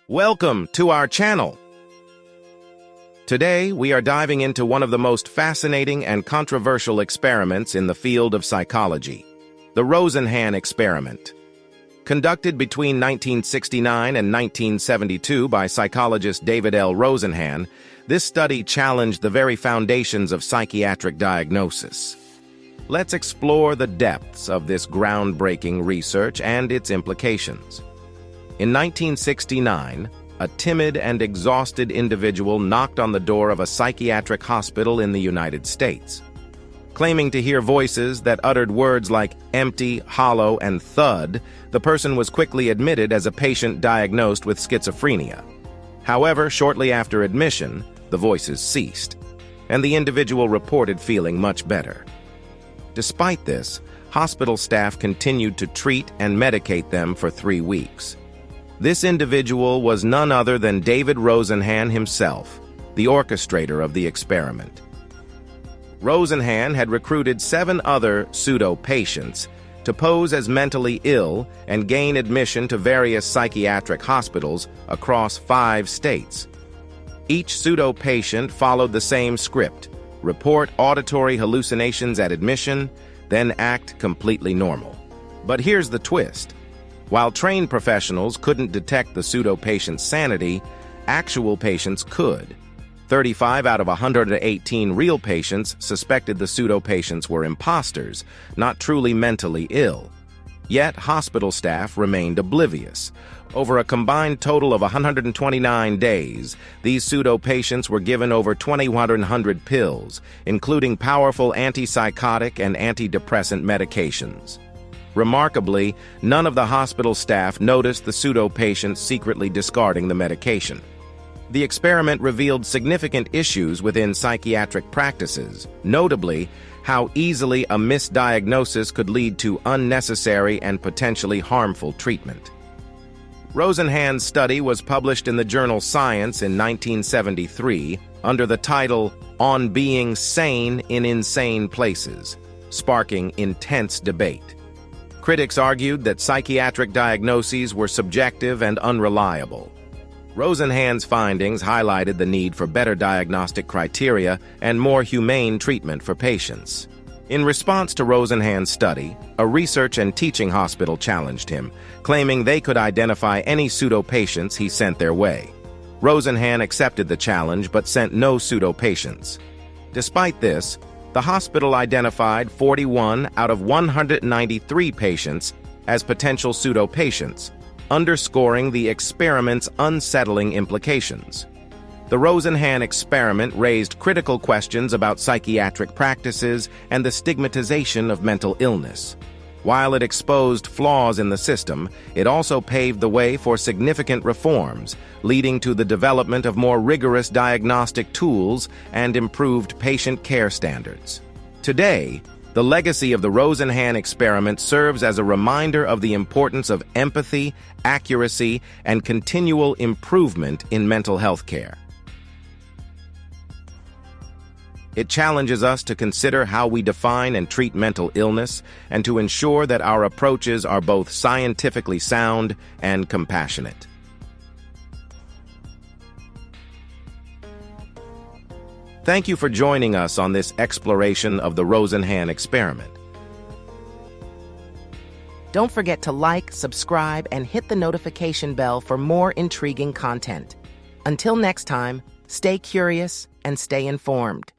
Welcome to our channel. Today, we are diving into one of the most fascinating and controversial experiments in the field of psychology, the Rosenhan Experiment. Conducted between 1969 and 1972 by psychologist David L. Rosenhan, this study challenged the very foundations of psychiatric diagnosis. Let's explore the depths of this groundbreaking research and its implications. In 1969, a timid and exhausted individual knocked on the door of a psychiatric hospital in the United States. Claiming to hear voices that uttered words like empty, hollow, and thud, the person was quickly admitted as a patient diagnosed with schizophrenia. However, shortly after admission, the voices ceased, and the individual reported feeling much better. Despite this, hospital staff continued to treat and medicate them for 3 weeks. This individual was none other than David Rosenhan himself, the orchestrator of the experiment. Rosenhan had recruited 7 other pseudo-patients to pose as mentally ill and gain admission to various psychiatric hospitals across 5 states. Each pseudo-patient followed the same script: report auditory hallucinations at admission, then act completely normal. But here's the twist. While trained professionals couldn't detect the pseudo-patient's sanity, actual patients could. 35 out of 118 real patients suspected the pseudo-patients were imposters, not truly mentally ill. Yet, hospital staff remained oblivious. Over a combined total of 129 days, these pseudo-patients were given over 2,100 pills, including powerful antipsychotic and antidepressant medications. Remarkably, none of the hospital staff noticed the pseudo-patients secretly discarding the medication. The experiment revealed significant issues within psychiatric practices, notably how easily a misdiagnosis could lead to unnecessary and potentially harmful treatment. Rosenhan's study was published in the journal Science in 1973 under the title "On Being Sane in Insane Places," sparking intense debate. Critics argued that psychiatric diagnoses were subjective and unreliable. Rosenhan's findings highlighted the need for better diagnostic criteria and more humane treatment for patients. In response to Rosenhan's study, a research and teaching hospital challenged him, claiming they could identify any pseudo-patients he sent their way. Rosenhan accepted the challenge but sent no pseudo-patients. Despite this, the hospital identified 41 out of 193 patients as potential pseudo-patients, underscoring the experiment's unsettling implications. The Rosenhan experiment raised critical questions about psychiatric practices and the stigmatization of mental illness. While it exposed flaws in the system, it also paved the way for significant reforms, leading to the development of more rigorous diagnostic tools and improved patient care standards. Today, the legacy of the Rosenhan experiment serves as a reminder of the importance of empathy, accuracy, and continual improvement in mental health care. It challenges us to consider how we define and treat mental illness and to ensure that our approaches are both scientifically sound and compassionate. Thank you for joining us on this exploration of the Rosenhan experiment. Don't forget to like, subscribe, and hit the notification bell for more intriguing content. Until next time, stay curious and stay informed.